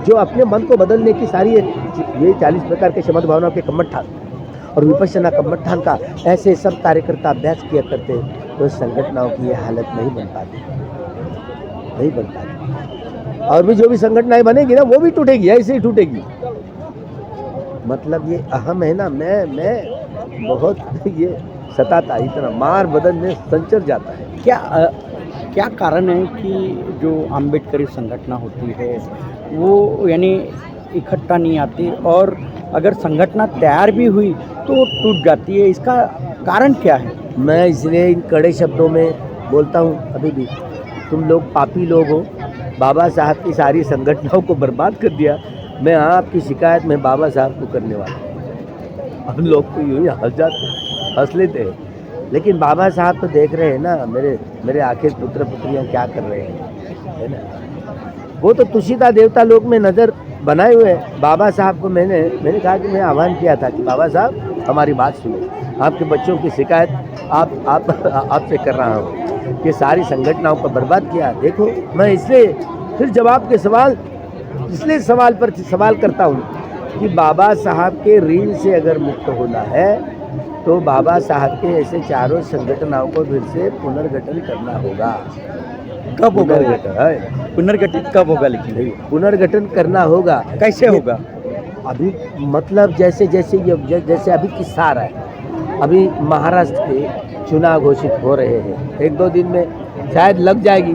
जो अपने मन को बदलने की सारी ये 40 प्रकार के शब्द भावनाओं के कम्मठ ठान और विपश्यना कम्मठ ठान का ऐसे सब कार्यकर्ता अभ्यास किया करते तो संगठनों की ये हालत नहीं बन पाती, नहीं बन पाती। और भी जो भी संगठनाएं बनेगी ना वो भी टूटेगी, ऐसे ही टूटेगी। मतलब ये अहम है ना, मैं बहुत ये सताता, इतना मार बदन में संचर जाता है। क्या कारण है कि जो अम्बेडकरी संगठन होती है वो यानी इकट्ठा नहीं आती, और अगर संगठन तैयार भी हुई तो टूट जाती है, इसका कारण क्या है? मैं इसलिए इन कड़े शब्दों में बोलता हूँ, अभी भी तुम लोग पापी लोग हो, बाबा साहब की सारी संगठनों को बर्बाद कर दिया। मैं आपकी शिकायत में बाबा साहब को करने वाला हूँ। हम लोग तो यूँ ही हंस लेते हैं, लेकिन बाबा साहब तो देख रहे हैं ना, मेरे आखिर पुत्र पुत्रियाँ क्या कर रहे हैं, है ना। वो तो तुषिता देवता लोक में नज़र बनाए हुए हैं। बाबा साहब को मैंने कहा कि मैं आह्वान किया था कि बाबा साहब हमारी बात सुनो, आपके बच्चों की शिकायत आपसे कर रहा हूँ कि सारी संगठनों को बर्बाद किया। देखो, मैं इसलिए फिर जवाब के इसलिए सवाल करता हूँ कि बाबा साहब के ऋण से अगर मुक्त होना है तो बाबा साहब के ऐसे चारों संगठनों को फिर से पुनर्गठन करना होगा। कब होगा? पुनर्गठित कब होगा? लेकिन पुनर्गठन करना होगा। कैसे होगा? अभी मतलब जैसे अभी किस्सा आ रहा है, अभी महाराष्ट्र के चुनाव घोषित हो रहे हैं, 1-2 दिन में शायद लग जाएगी,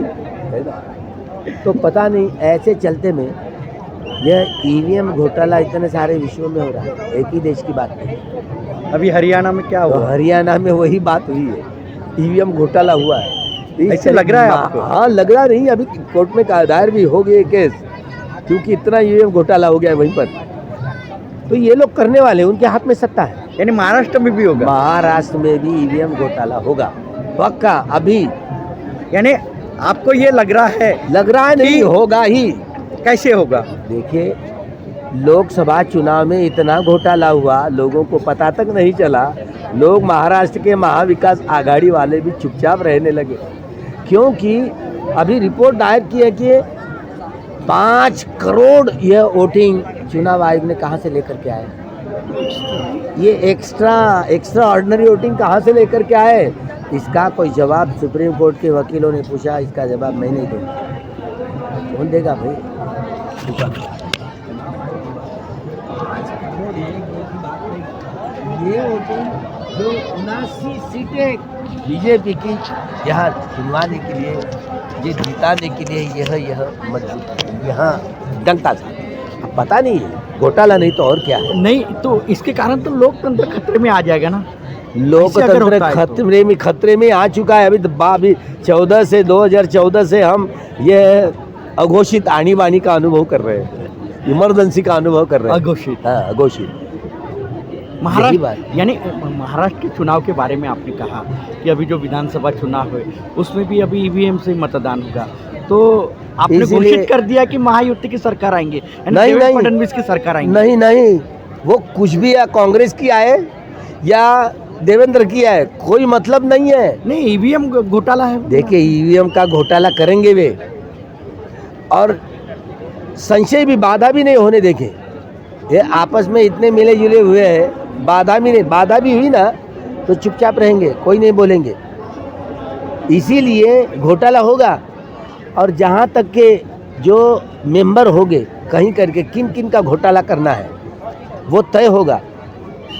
है ना। तो पता नहीं ऐसे चलते में यह ईवीएम घोटाला इतने सारे विश्व में हो रहा है, एक ही देश की बात नहीं। अभी हरियाणा में क्या हुआ? तो हरियाणा में वही बात हुई है, ईवीएम घोटाला हुआ है। ऐसे लग रहा है आपको? हाँ, लग रहा नहीं, अभी कोर्ट में दायर भी हो गए केस, क्योंकि इतना ईवीएम घोटाला हो गया है वहीं पर। तो ये लोग करने वाले, उनके हाथ में सत्ता है। यानी महाराष्ट्र में भी होगा? महाराष्ट्र में भी ईवीएम घोटाला होगा पक्का। अभी यानी आपको ये लग रहा है नहीं, होगा ही। कैसे होगा? देखिए, लोकसभा चुनाव में इतना घोटाला हुआ, लोगों को पता तक नहीं चला। लोग महाराष्ट्र के महाविकास आघाड़ी वाले भी चुपचाप रहने लगे, क्योंकि अभी रिपोर्ट दायर की है कि 5 करोड़ यह वोटिंग चुनाव आयोग ने कहाँ से लेकर के आए। ये एक्स्ट्रा ऑर्डिनरी वोटिंग कहाँ से लेकर के आए, इसका कोई जवाब सुप्रीम कोर्ट के वकीलों ने पूछा, इसका जवाब मैं नहीं दूंगा। कौन देगा भाई? ये वोटिंग जो 79 सीटें बीजेपी की यहाँ चुनवाने के लिए, ये जिताने के लिए यह मजबूत यहाँ डंका था। अब पता नहीं है घोटाला नहीं तो और क्या है। नहीं तो इसके कारण तो लोकतंत्र खतरे में आ जाएगा ना। लोकतंत्र खतरे में आ चुका है। अभी 2014 से हम ये अघोषित आनी बानी का अनुभव कर रहे हैं, इमरजेंसी का अनुभव कर रहे हैं। अघोषित? हाँ, अघोषित। महाराष्ट्र, यानी महाराष्ट्र के चुनाव के बारे में आपने कहा कि अभी जो विधानसभा चुनाव है उसमें भी अभी ईवीएम से मतदान होगा, तो आपने घोषित कर दिया कि महायुति की सरकार आएंगे, नहीं, फडणवीस की सरकार आएंगे? नहीं, वो कुछ भी या कांग्रेस की आए या देवेंद्र की आए, कोई मतलब नहीं है। नहीं, ईवीएम घोटाला है। देखिए, ईवीएम का घोटाला करेंगे वे, और संशय भी, बाधा भी नहीं होने देंगे। ये आपस में इतने मिले जुले हुए हैं, बाधा भी हुई ना तो चुपचाप रहेंगे, कोई नहीं बोलेंगे। इसीलिए घोटाला होगा, और जहाँ तक के जो मेंबर होंगे कहीं करके किन का घोटाला करना है वो तय होगा।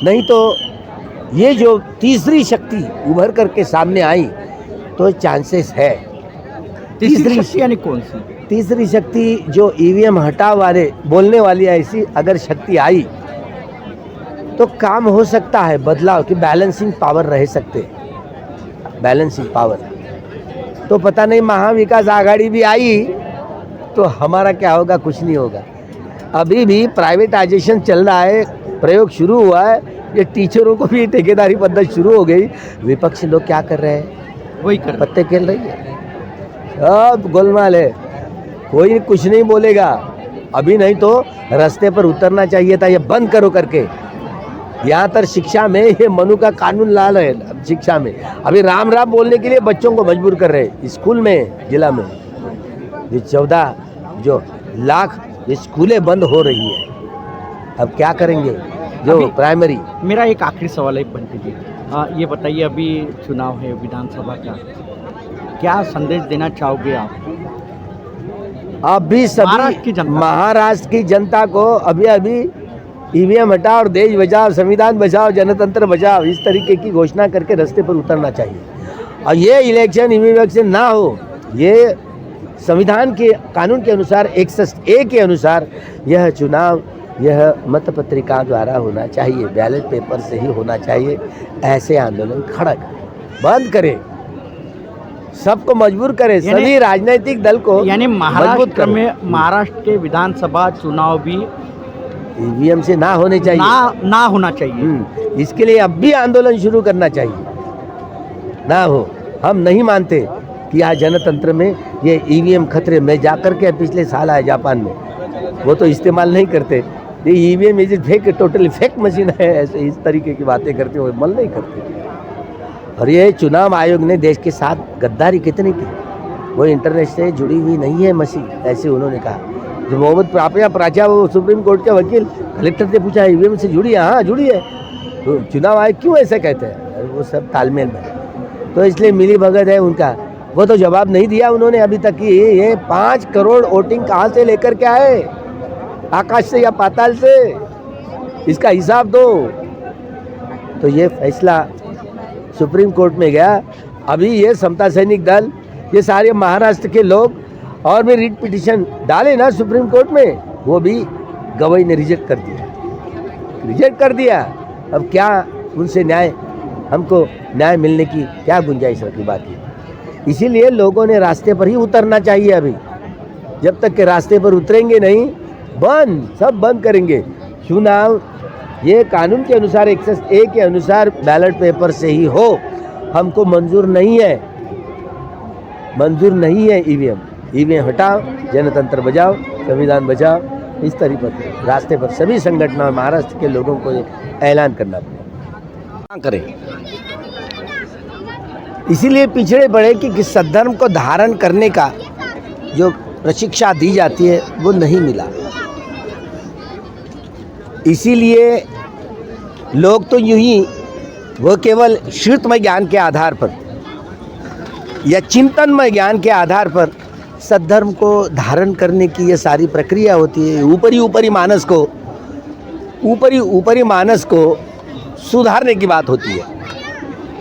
नहीं तो ये जो तीसरी शक्ति उभर करके सामने आई तो चांसेस है। तीसरी शक्ति यानी कौन सी? तीसरी शक्ति जो ईवीएम हटाव वाले बोलने वाली ऐसी अगर शक्ति आई तो काम हो सकता है, बदलाव की बैलेंसिंग पावर रह सकते, बैलेंसिंग पावर। तो पता नहीं महाविकास आघाड़ी भी आई तो हमारा क्या होगा, कुछ नहीं होगा। अभी भी प्राइवेटाइजेशन चल रहा है, प्रयोग शुरू हुआ है, ये टीचरों को भी ठेकेदारी पद्धति शुरू हो गई। विपक्षी लोग क्या कर रहे हैं, वही कर पत्ते खेल रही है। अब गोलमाल है, कोई कुछ नहीं बोलेगा। अभी नहीं तो रास्ते पर उतरना चाहिए था, ये बंद करो करके। यहाँ तक शिक्षा में ये मनु का कानून ला रहे हैं, शिक्षा में अभी राम बोलने के लिए बच्चों को मजबूर कर रहे हैं। स्कूल में, जिला में ये 14 लाख ये स्कूलें बंद हो रही है, अब क्या करेंगे जो अभी- प्राइमरी। मेरा एक आखिरी सवाल है बंटी जी, ये बताइए, अभी चुनाव है विधानसभा का, क्या संदेश देना चाहोगे आप अभी महाराष्ट्र की सभी जनता? महाराष्ट्र की जनता को अभी अभी ईवीएम हटाओ और देश बचाओ, संविधान बचाओ, जनतंत्र बचाओ, इस तरीके की घोषणा करके रास्ते पर उतरना चाहिए। और ये इलेक्शन इलेक्शन ना हो, ये संविधान के कानून के अनुसार 101 के अनुसार यह चुनाव यह मत पत्रिका द्वारा होना चाहिए, बैलेट पेपर से ही होना चाहिए। ऐसे आंदोलन खड़ा करें, बंद करें, सबको मजबूर करें, सभी राजनीतिक दल को यानी मजबूत महाराष्ट्र करें। में महाराष्ट्र के विधानसभा चुनाव भी ईवीएम से ना होने चाहिए, ना होना चाहिए। इसके लिए अब भी आंदोलन शुरू करना चाहिए, ना हो। हम नहीं मानते कि आज जनतंत्र में ये ईवीएम खतरे में जाकर के पिछले साल आए जापान में, वो तो इस्तेमाल नहीं करते, ये EVM is fake, totally fake machine है, ऐसे इस तरीके की बातें करते हुए अमल नहीं करते। और ये चुनाव आयोग ने देश के साथ गद्दारी कितनी की, वो इंटरनेट से जुड़ी हुई नहीं है मशीन, ऐसे उन्होंने कहा। जो मोहम्मद प्राचा वो सुप्रीम कोर्ट के वकील, कलेक्टर ने पूछा ईवीएम से जुड़ी है, हाँ जुड़ी है, तो चुनाव आयोग क्यों ऐसा कहते हैं, वो सब तालमेल में है, तो इसलिए मिली भगत है उनका। वो तो जवाब नहीं दिया उन्होंने अभी तक कि ये 5 करोड़ वोटिंग कहाँ से लेकर के आए, आकाश से या पाताल से, इसका हिसाब दो। तो ये फैसला सुप्रीम कोर्ट में गया। अभी ये समता सैनिक दल, ये सारे महाराष्ट्र के लोग और भी रिट पिटिशन डाले ना सुप्रीम कोर्ट में, वो भी गवाही ने रिजेक्ट कर दिया। अब क्या उनसे न्याय, हमको न्याय मिलने की क्या गुंजाइश रखी बाकी। इसीलिए लोगों ने रास्ते पर ही उतरना चाहिए। अभी जब तक के रास्ते पर उतरेंगे नहीं, सब बंद करेंगे। चुनाव ये कानून के अनुसार 101 के अनुसार बैलेट पेपर से ही हो, हमको मंजूर नहीं है ईवीएम हटाओ, जनतंत्र बचाओ, संविधान बचाओ, इस तरीके पर रास्ते पर सभी संगठनों महाराष्ट्र के लोगों को ऐलान करना पड़ेगा करें। इसीलिए पिछड़े पड़े कि सद्धर्म को धारण करने का जो प्रशिक्षा दी जाती है वो नहीं मिला। इसीलिए लोग तो यूं ही वो केवल श्रुतमय ज्ञान के आधार पर या चिंतनमय ज्ञान के आधार पर सद्धर्म को धारण करने की ये सारी प्रक्रिया होती है। ऊपरी मानस को सुधारने की बात होती है।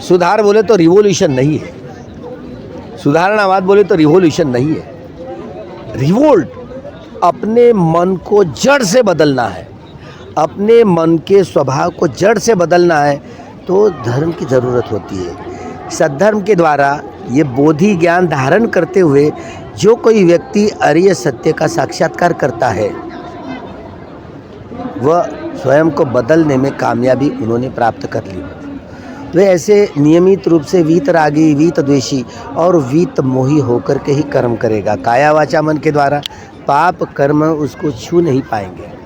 सुधार बोले तो रिवोल्यूशन नहीं है, सुधारणावाद बोले तो रिवोल्यूशन नहीं है। रिवोल्ट अपने मन को जड़ से बदलना है, अपने मन के स्वभाव को जड़ से बदलना है, तो धर्म की ज़रूरत होती है। सद्धर्म के द्वारा ये बोधि ज्ञान धारण करते हुए जो कोई व्यक्ति अरिय सत्य का साक्षात्कार करता है, वह स्वयं को बदलने में कामयाबी उन्होंने प्राप्त कर ली। वे ऐसे नियमित रूप से वीतरागी, वीतद्वेषी और वीत मोही होकर के ही कर्म करेगा। काया वाचा मन के द्वारा पाप कर्म उसको छू नहीं पाएंगे।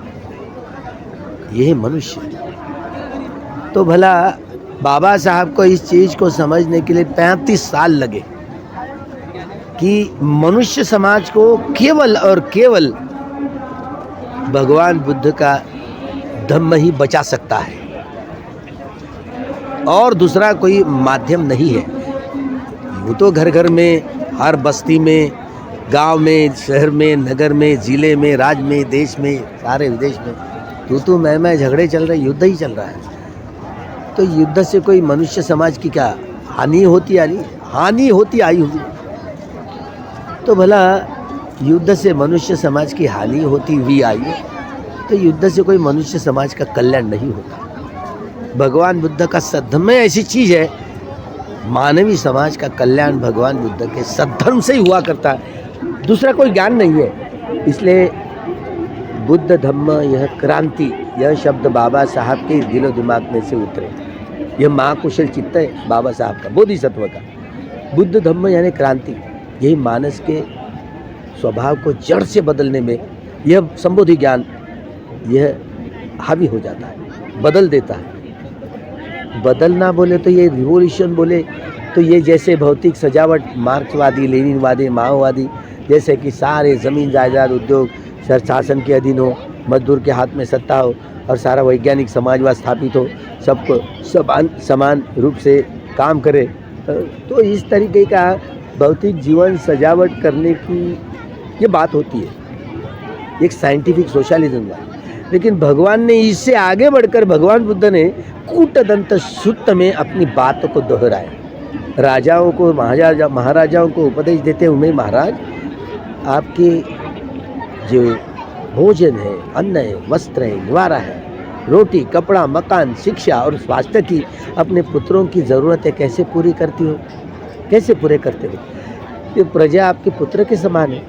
यही मनुष्य। तो भला बाबा साहब को इस चीज़ को समझने के लिए 35 साल लगे कि मनुष्य समाज को केवल और केवल भगवान बुद्ध का धम्म ही बचा सकता है और दूसरा कोई माध्यम नहीं है। वो तो घर घर में, हर बस्ती में, गांव में, शहर में, नगर में, ज़िले में, राज्य में, देश में, सारे विदेश में तू मैं झगड़े चल रहे, युद्ध ही चल रहा है। तो युद्ध से कोई मनुष्य समाज की क्या हानि होती आई हुई। तो भला युद्ध से मनुष्य समाज की हानि होती हुई आई, तो युद्ध से कोई मनुष्य समाज का कल्याण नहीं होता। भगवान बुद्ध का सद्धर्म ऐसी चीज़ है, मानवीय समाज का कल्याण भगवान बुद्ध के सद्धर्म से ही हुआ करता है, दूसरा कोई ज्ञान नहीं है। इसलिए बुद्ध धम्म यह क्रांति, यह शब्द बाबा साहब के दिलो दिमाग में से उतरे। यह महाकुशल चित्त है बाबा साहब का, बोधिसत्व का। बुद्ध धम्म यानी क्रांति, यही मानस के स्वभाव को जड़ से बदलने में यह संबोधि ज्ञान यह हावी हो जाता है, बदल देता है। बदलना बोले तो ये रिवोल्यूशन बोले तो ये जैसे भौतिक सजावट, मार्क्सवादी, लेनिनवादी, माओवादी, जैसे कि सारे ज़मीन जायदाद, उद्योग शासन के अधीन हो, मजदूर के हाथ में सत्ता हो और सारा वैज्ञानिक समाजवाद स्थापित हो, सबको समान रूप से काम करे। तो इस तरीके का भौतिक जीवन सजावट करने की ये बात होती है, एक साइंटिफिक सोशलिज्म है। लेकिन भगवान ने इससे आगे बढ़कर भगवान बुद्ध ने कूटदंत सूत्र में अपनी बात को दोहराया। राजाओं को महाराजाओं को उपदेश देते हुए, महाराज आपके जो भोजन है, अन्न है, वस्त्र है, निवारा है, रोटी, कपड़ा, मकान, शिक्षा और स्वास्थ्य की अपने पुत्रों की ज़रूरतें कैसे पूरी करती हो, कैसे पूरे करते हो? ये प्रजा आपके पुत्र के समान है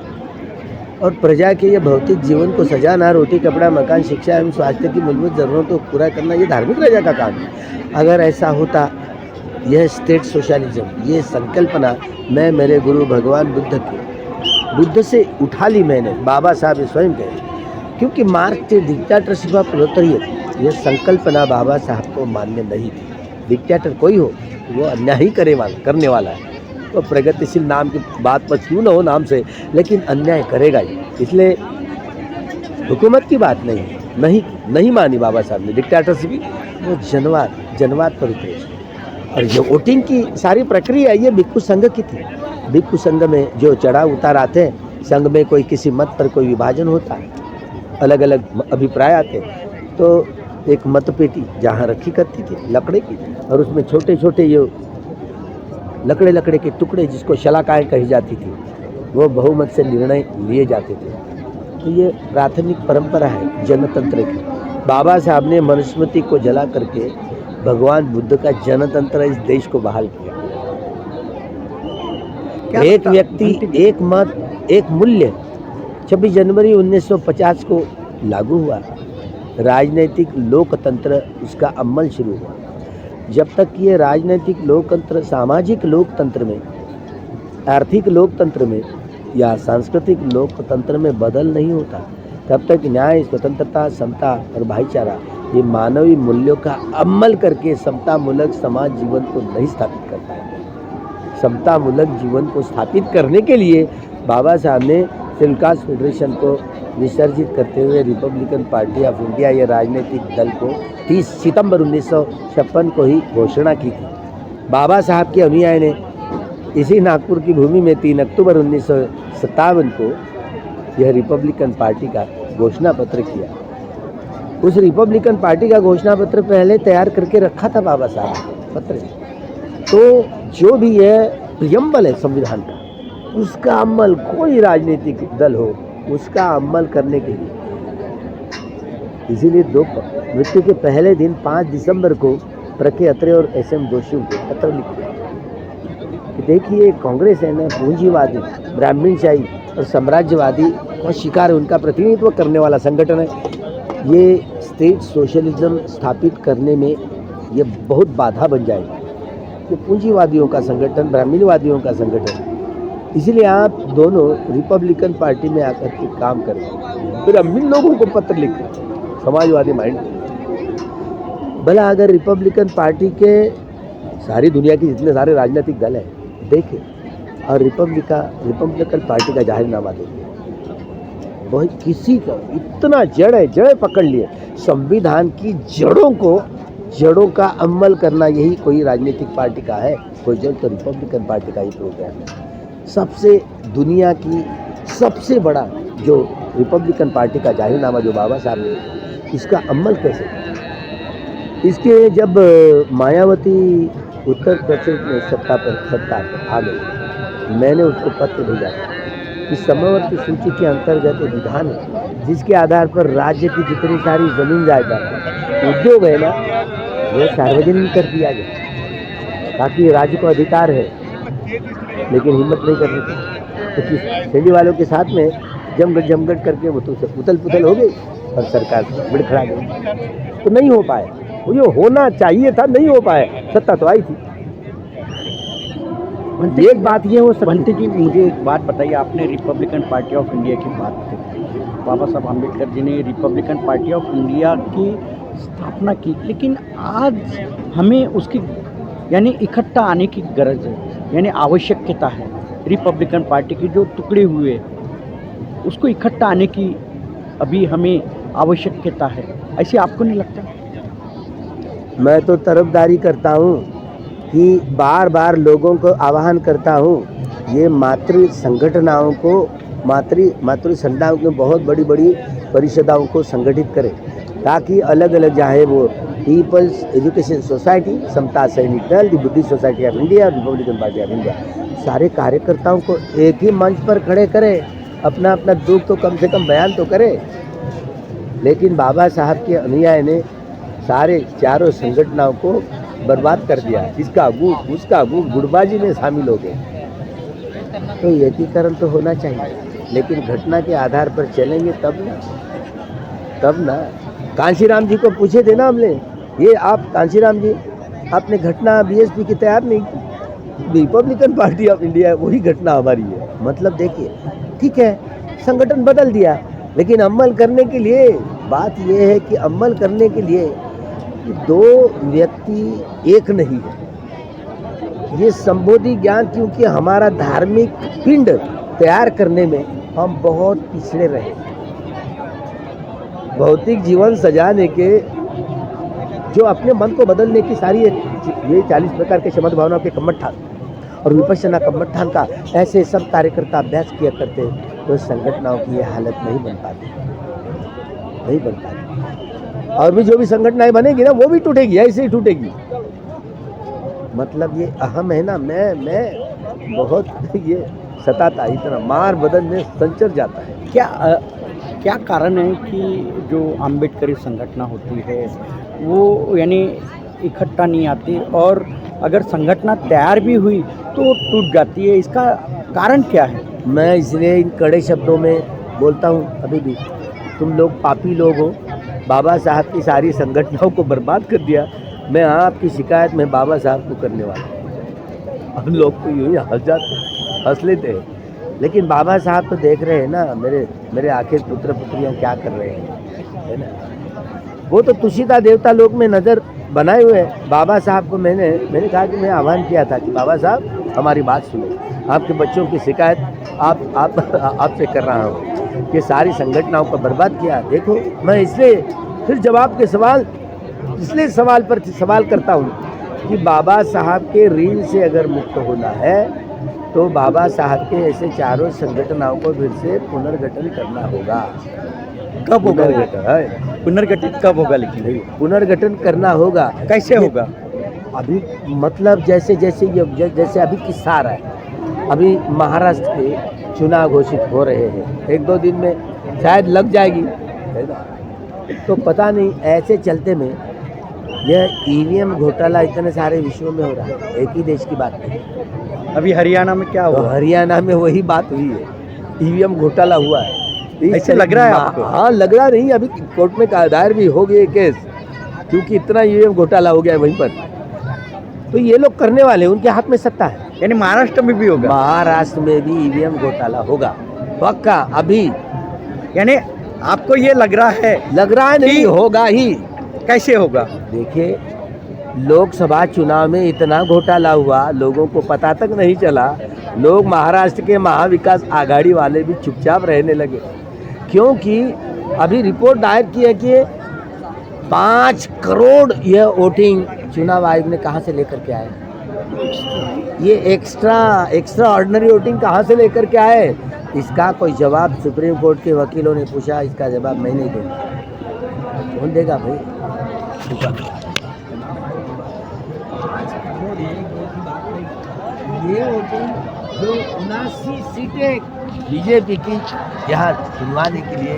और प्रजा के ये भौतिक जीवन को सजाना, रोटी, कपड़ा, मकान, शिक्षा एवं स्वास्थ्य की मूलभूत ज़रूरतों को पूरा करना, ये धार्मिक राजा का काम है। अगर ऐसा होता, यह स्टेट सोशलिज्म, ये संकल्पना मैं मेरे गुरु भगवान बुद्ध से उठा ली मैंने, बाबा साहब स्वयं कहे, क्योंकि मार्क्स डिक्टेटरशिप ऑफ प्रोलेटारिएट, यह संकल्पना बाबा साहब को मान्य नहीं थी। डिक्टेटर कोई हो, वो अन्याय ही करने वाला है। तो प्रगतिशील नाम की बात पर क्यों न हो नाम से, लेकिन अन्याय करेगा ही। इसलिए हुकूमत की बात नहीं मानी बाबा साहब ने डिक्टेटरशिप, वो जनवाद पर उतरे। और ये वोटिंग की सारी प्रक्रिया ये भिक्षु संघ की थी। भिक्षु संघ में जो चढ़ाव उतार आते हैं, संघ में कोई किसी मत पर कोई विभाजन होता है, अलग अलग अभिप्राय आते, तो एक मतपेटी जहाँ रखी करती थी लकड़े की, और उसमें छोटे छोटे ये लकड़े के टुकड़े जिसको शलाकाएँ कही जाती थी, वो बहुमत से निर्णय लिए जाते थे। तो ये प्राथमिक परंपरा है जनतंत्र की। बाबा साहब ने मनुस्मृति को जला करके भगवान बुद्ध का जनतंत्र इस देश को बहाल किया। एक व्यक्ति, एक मत, एक मूल्य 26 जनवरी 1950 को लागू हुआ। राजनीतिक लोकतंत्र उसका अमल शुरू हुआ। जब तक ये राजनीतिक लोकतंत्र सामाजिक लोकतंत्र में, आर्थिक लोकतंत्र में या सांस्कृतिक लोकतंत्र में बदल नहीं होता, तब तक न्याय, स्वतंत्रता, समता और भाईचारा ये मानवीय मूल्यों का अमल करके समतामूलक समाज जीवन को नहीं स्थापित करता है। समतामूलक जीवन को स्थापित करने के लिए बाबा साहब ने सिविल कास्ट फेडरेशन को विसर्जित करते हुए रिपब्लिकन पार्टी ऑफ इंडिया ये राजनीतिक दल को 30 सितंबर 1956 को ही घोषणा की थी। बाबा साहब के अनुयायी ने इसी नागपुर की भूमि में 3 अक्टूबर 1957 को यह रिपब्लिकन पार्टी का घोषणा पत्र किया। उस रिपब्लिकन पार्टी का घोषणा पत्र पहले तैयार करके रखा था बाबा साहब पत्र। तो जो भी है प्रियम्बल है संविधान का, उसका अमल कोई राजनीतिक दल हो उसका अमल करने के लिए, इसीलिए मृत्यु के पहले दिन 5 दिसंबर को प्रके अत्रे और SM जोशी को पत्र लिखे। देखिए कांग्रेस है ना, पूंजीवादी, ब्राह्मणशाही और साम्राज्यवादी और शिकार, उनका प्रतिनिधित्व करने वाला संगठन है। ये स्टेट सोशलिज्म स्थापित करने में ये बहुत बाधा बन जाएगी। ये पूंजीवादियों का संगठन, ब्राह्मणवादियों का संगठन। इसलिए आप दोनों रिपब्लिकन पार्टी में आकर के काम करें, ब्राह्मण लोगों को पत्र लिखें, समाजवादी माइंड। भला अगर रिपब्लिकन पार्टी के सारी दुनिया की जितने सारे राजनीतिक दल हैं देखें और रिपब्लिकन पार्टी का जाहिरनामा देखें, वही किसी का इतना जड़ पकड़ लिए। संविधान की जड़ों का अमल करना यही कोई राजनीतिक पार्टी का है, कोई जड़ तो रिपब्लिकन पार्टी का ही प्रोग्राम है। सबसे दुनिया की सबसे बड़ा जो रिपब्लिकन पार्टी का जाहिरनामा जो बाबा साहब ने, इसका अमल कैसे? इसके जब मायावती उत्तर प्रदेश में सत्ता पर आ गई, मैंने उसको पत्र भेजा था कि समवर्ती सूची के अंतर्गत एक विधान है जिसके आधार पर राज्य की जितनी सारी जमीन जायदाद उद्योग है ना, वो सार्वजनिक कर दिया गया, ताकि राज्य को अधिकार है लेकिन हिम्मत नहीं कर रही। तो शेडी वालों के साथ में जमगट करके वो तो उथल पुथल हो गई और सरकार बिड़खड़ा गई। तो नहीं हो पाया, वो ये होना चाहिए था, नहीं हो पाया। सत्ता तो आई थी। एक बात ये हो, बंटी जी मुझे एक बात बताइए, आपने रिपब्लिकन पार्टी ऑफ इंडिया की बात की, बाबा साहब आम्बेडकर जी ने रिपब्लिकन पार्टी ऑफ इंडिया की स्थापना की, लेकिन आज हमें उसकी यानी इकट्ठा आने की गरज है, यानी आवश्यकता है। रिपब्लिकन पार्टी के जो टुकड़े हुए उसको इकट्ठा आने की अभी हमें आवश्यकता है, ऐसे आपको नहीं लगता? मैं तो तरफदारी करता हूँ कि बार बार लोगों को आह्वान करता हूँ, ये मातृ संगठनाओं को मातृ संस्थाओं को बहुत बड़ी बड़ी परिषदाओं को संगठित करें, ताकि अलग अलग चाहे वो पीपल्स एजुकेशन सोसाइटी, समता सैनिक दल, दी Buddhist society of India, Republican party of India, सारे कार्यकर्ताओं को एक ही मंच पर खड़े करें, अपना अपना दुख तो कम से कम बयान तो करें। लेकिन बाबा साहब के अनुयायी ने सारे चारों संगठनों को बर्बाद कर दिया, इसका गुट उसका गुट गुटबाजी में शामिल हो गए। तो एकीकरण तो होना चाहिए, लेकिन घटना के आधार पर चलेंगे तब ना। कांशीराम जी को पूछे थे ना हमने, ये आप कांशीराम जी आपने घटना बीएसपी की तैयार नहीं की, रिपब्लिकन पार्टी ऑफ इंडिया वही घटना हमारी है। मतलब देखिए, ठीक है संगठन बदल दिया, लेकिन अमल करने के लिए बात यह है कि अमल करने के लिए दो व्यक्ति एक नहीं है। ये संबोधि ज्ञान, क्योंकि हमारा धार्मिक पिंड तैयार करने में हम बहुत पिछड़े रहे। भौतिक जीवन सजाने के जो अपने मन को बदलने की सारी ये 40 प्रकार के शब्द भावनाओं के कम्मठान और विपश्यना कम्मठान का ऐसे सब कार्यकर्ता अभ्यास किया करते, तो संगठनों की ये हालत नहीं बन पाती। और भी जो भी संगठनाएं बनेगी ना, वो भी टूटेगी, ऐसे ही टूटेगी। मतलब ये अहम है ना, मैं बहुत ये सताता, इतना मार बदन में संचर जाता है। क्या कारण है कि जो आम्बेडकरी संगठन होती है वो यानी इकट्ठा नहीं आती, और अगर संगठन तैयार भी हुई तो टूट जाती है, इसका कारण क्या है? मैं इसलिए इन कड़े शब्दों में बोलता हूँ, अभी भी तुम लोग पापी लोग हो, बाबा साहब की सारी संगठनों को बर्बाद कर दिया। मैं आपकी शिकायत में बाबा साहब को करने वाला हूँ। हम लोग तो यूँ ही हंस जाते, हंस लेते हैं, लेकिन बाबा साहब तो देख रहे हैं ना, मेरे आखिर पुत्र पुत्रियाँ क्या कर रहे हैं, है ना। वो तो तुषिता देवता लोक में नज़र बनाए हुए हैं। बाबा साहब को मैंने कहा कि मैं आह्वान किया था कि बाबा साहब हमारी बात सुनो, आपके बच्चों की शिकायत आपसे कर रहा हूँ कि सारी संगठनों को बर्बाद किया। देखो, मैं इसलिए फिर जवाब के सवाल इसलिए सवाल पर सवाल करता हूँ कि बाबा साहब के ऋण से अगर मुक्त होना है तो बाबा साहब के ऐसे चारों संगठनों को फिर से पुनर्गठन करना होगा। कब होगा? पुनर्गठित कब होगा? लेकिन पुनर्गठन करना होगा। कैसे होगा? अभी मतलब जैसे अभी किस्सा आ रहा है, अभी महाराष्ट्र के चुनाव घोषित हो रहे हैं, 1-2 दिन में शायद लग जाएगी, है ना। तो पता नहीं, ऐसे चलते में यह ईवीएम घोटाला इतने सारे विश्व में हो रहा है, एक ही देश की बात नहीं। अभी हरियाणा में क्या हुआ? तो हरियाणा में वही बात हुई है, ईवीएम घोटाला हुआ है। ऐसे लग रहा है आपको? हाँ, लग रहा नहीं, अभी कोर्ट में दायर भी हो गया केस, क्योंकि इतना ईवीएम घोटाला हो गया है वहीं पर। तो ये लोग करने वाले, उनके हाथ में सत्ता है। यानी महाराष्ट्र में भी होगा? महाराष्ट्र में भी ईवीएम घोटाला होगा पक्का। अभी यानी आपको ये लग रहा है नहीं, होगा ही। कैसे होगा? देखिए, लोकसभा चुनाव में इतना घोटाला हुआ, लोगों को पता तक नहीं चला। लोग महाराष्ट्र के महाविकास आघाड़ी वाले भी चुपचाप रहने लगे, क्योंकि अभी रिपोर्ट दायर की है कि 5 करोड़ यह वोटिंग चुनाव आयोग ने कहाँ से लेकर के आए। ये एक्स्ट्रा ऑर्डिनरी वोटिंग कहाँ से लेकर के आए, इसका कोई जवाब सुप्रीम कोर्ट के वकीलों ने पूछा, इसका जवाब मैं नहीं दूंगा। कौन देगा भाई? ये वोटिंग जो 79 सीटें बीजेपी की यहाँ चुनवाने के लिए,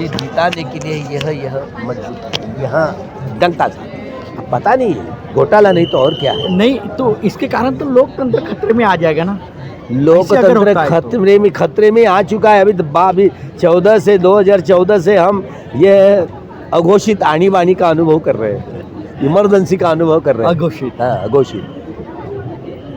ये जिताने के लिए यह मजबूत यहाँ डंका था। अब पता नहीं है, घोटाला नहीं तो और क्या है। नहीं तो इसके कारण तो लोकतंत्र खतरे में आ जाएगा ना। लोकतंत्र खतरे में आ चुका है। अभी 2014 से हम ये अघोषित आनी बानी का अनुभव कर रहे हैं, इमरजेंसी का अनुभव कर रहे हैं। अघोषित? हाँ, अघोषित।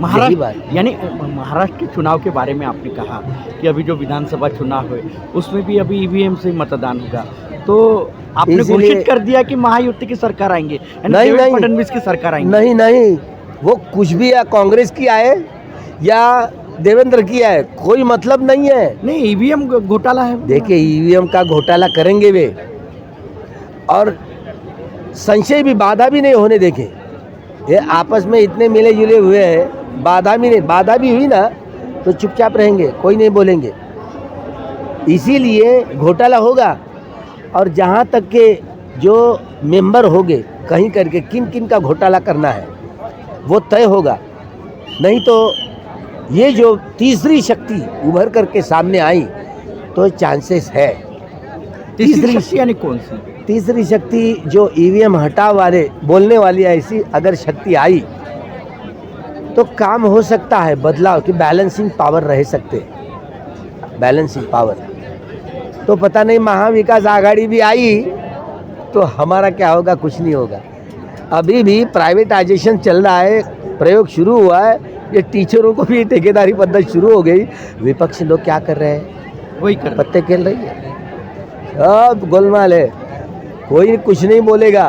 महाराष्ट्र, यानी महाराष्ट्र के चुनाव के बारे में आपने कहा कि अभी जो विधानसभा चुनाव हुए उसमें भी अभी ईवीएम से मतदान होगा, तो आपने घोषित कर दिया कि महायुति की सरकार आएंगे, नहीं फडणवीस की सरकार आएंगे? नहीं, वो कुछ भी या कांग्रेस की आए या देवेंद्र किया है, कोई मतलब नहीं है। नहीं, ईवीएम घोटाला है। देखिए ईवीएम का घोटाला करेंगे वे, और संशय भी, बाधा भी नहीं होने देंगे। ये आपस में इतने मिले जुले हुए हैं, बाधा भी नहीं, बाधा भी हुई ना तो चुपचाप रहेंगे, कोई नहीं बोलेंगे। इसीलिए घोटाला होगा, और जहाँ तक के जो मेंबर होंगे कहीं करके किन किन का घोटाला करना है वो तय होगा। नहीं तो ये जो तीसरी शक्ति उभर करके सामने आई तो चांसेस है। तीसरी शक्ति यानी कौन सी? तीसरी शक्ति जो ईवीएम हटाव वाले बोलने वाली ऐसी अगर शक्ति आई तो काम हो सकता है, बदलाव की बैलेंसिंग पावर रह सकते, बैलेंसिंग पावर। तो पता नहीं महाविकास आघाड़ी भी आई तो हमारा क्या होगा, कुछ नहीं होगा। अभी भी प्राइवेटाइजेशन चल रहा है, प्रयोग शुरू हुआ है, ये टीचरों को भी ठेकेदारी पद्धति शुरू हो गई। विपक्ष लोग क्या कर रहे हैं, वही कर पत्ते खेल रही है, अब गोलमाल है, कोई कुछ नहीं बोलेगा।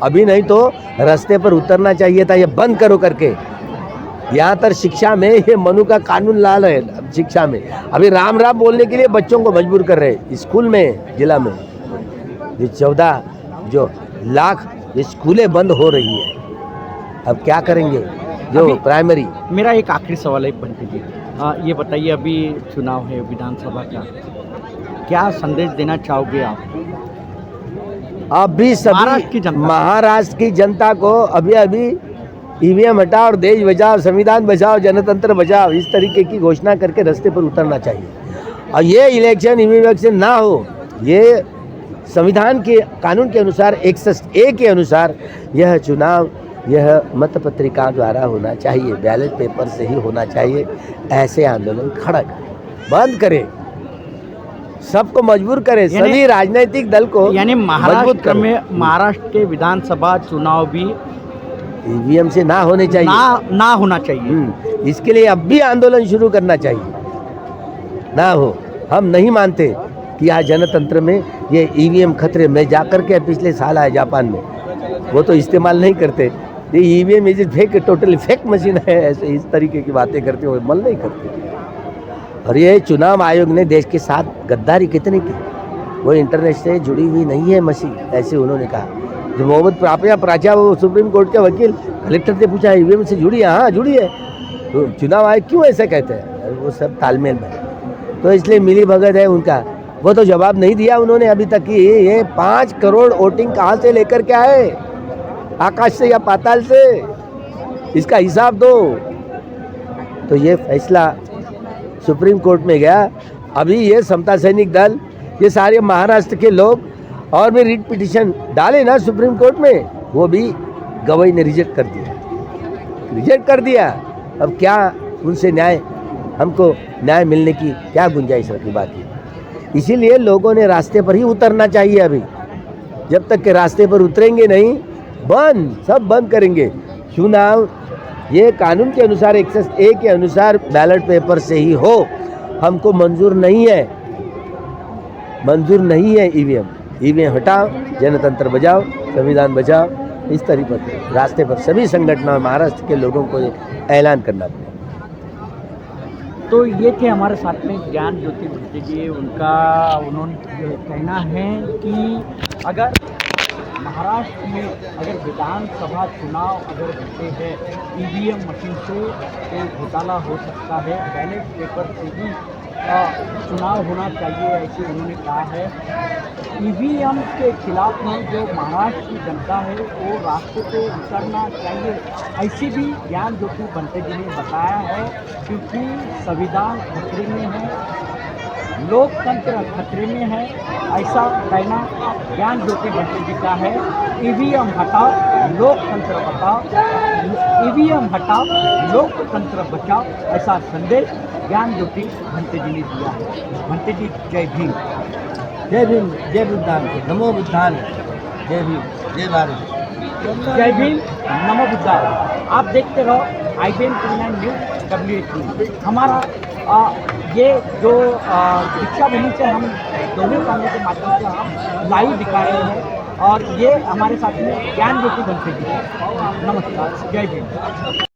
अभी नहीं तो रास्ते पर उतरना चाहिए था, ये बंद करो करके। यहाँ तक शिक्षा में ये मनु का कानून ला रहे हैं, शिक्षा में अभी राम राम बोलने के लिए बच्चों को मजबूर कर रहे हैं। स्कूल में, जिला में ये 14 जो लाख ये स्कूलें बंद हो रही है, अब क्या करेंगे जो प्राइमरी। मेरा एक आखिरी सवाल है पंडित जी, ये बताइए, अभी चुनाव है विधानसभा का, क्या संदेश देना चाहोगे आप? अभी सभी महाराष्ट्र की जनता को अभी ईवीएम हटाओ और देश बचाओ, संविधान बचाओ, जनतंत्र बचाओ, इस तरीके की घोषणा करके रास्ते पर उतरना चाहिए। और ये इलेक्शन इलेक्शन ना हो, ये संविधान के कानून के अनुसार 101 के अनुसार यह चुनाव, यह मतपत्रिका द्वारा होना चाहिए, बैलेट पेपर से ही होना चाहिए। ऐसे आंदोलन खड़ा करें, बंद करें, सबको मजबूर करें, सभी राजनीतिक दल को। यानी महाराष्ट्र के विधानसभा चुनाव भी ईवीएम से ना होने चाहिए, ना होना चाहिए। इसके लिए अब भी आंदोलन शुरू करना चाहिए, ना हो। हम नहीं मानते कि आज जनतंत्र में ये ईवीएम खतरे में। जाकर के पिछले साल आए जापान में, वो तो इस्तेमाल नहीं करते। ये EVM is fake, totally fake machine है, ऐसे इस तरीके की बातें करते हुए मल नहीं करते। और ये चुनाव आयोग ने देश के साथ गद्दारी कितनी की, वो इंटरनेट से जुड़ी हुई नहीं है मशीन, ऐसे उन्होंने कहा। जो मोहम्मद प्राचा, वो सुप्रीम कोर्ट के वकील, कलेक्टर से पूछा ईवीएम से जुड़ी है? हाँ जुड़ी है। तो चुनाव आयोग क्यों ऐसा कहते हैं? वो सब तालमेल में, तो इसलिए मिली भगत है उनका। वो तो जवाब नहीं दिया उन्होंने अभी तक कि ये 5 करोड़ वोटिंग कहाँ से लेकर के आए, आकाश से या पाताल से, इसका हिसाब दो। तो ये फैसला सुप्रीम कोर्ट में गया। अभी ये समता सैनिक दल, ये सारे महाराष्ट्र के लोग और भी रिट पिटिशन डाले ना सुप्रीम कोर्ट में, वो भी गवाही ने रिजेक्ट कर दिया। अब क्या उनसे न्याय, हमको न्याय मिलने की क्या गुंजाइश रखी बाकी। इसीलिए लोगों ने रास्ते पर ही उतरना चाहिए। अभी जब तक के रास्ते पर उतरेंगे नहीं, सब बंद करेंगे। चुनाव ये कानून के अनुसार 101 के अनुसार बैलेट पेपर से ही हो, हमको मंजूर नहीं है ईवीएम हटाओ, जनतंत्र बचाओ, संविधान बचाओ, इस तरीके पर रास्ते पर सभी संगठनों, महाराष्ट्र के लोगों को ऐलान करना पड़ेगा। तो ये थे हमारे साथ में ज्ञान ज्योति भट्टे जी। उन्होंने कहना है कि अगर महाराष्ट्र में अगर विधानसभा चुनाव अगर होते हैं ईवीएम मशीन से तो घोटाला हो सकता है, बैलेट पेपर से ही चुनाव होना चाहिए, ऐसे उन्होंने कहा है। ईवीएम के खिलाफ में जो महाराष्ट्र की जनता है वो रास्ते पे उतरना चाहिए, ऐसे भी ज्ञान ज्योति भट्टे जी ने बताया है। क्योंकि संविधान खतरे में है, लोकतंत्र खतरे में है, ऐसा कहना ज्ञान ज्योति भट्टे जी का है। ईवीएम हटाओ, लोकतंत्र बचाओ, ईवीएम हटाओ, लोकतंत्र बचाओ, ऐसा संदेश ज्ञान ज्योति भट्टे जी ने दिया है। भट्टे जी जय भीम। जय भीम, जय बुद्धान, नमो बुद्धान, जय भीम, जय भारत। जय भीम, नमो बुद्धान। आप देखते रहो IBN 39 न्यूज़ WH। हमारा ये जो शिक्षा भूमि से हम दोनों कामों के माध्यम से हम लाइव दिखा रहे हैं, और ये हमारे साथ में ज्ञान ज्योति भट्टे जी। नमस्कार, जय भीम।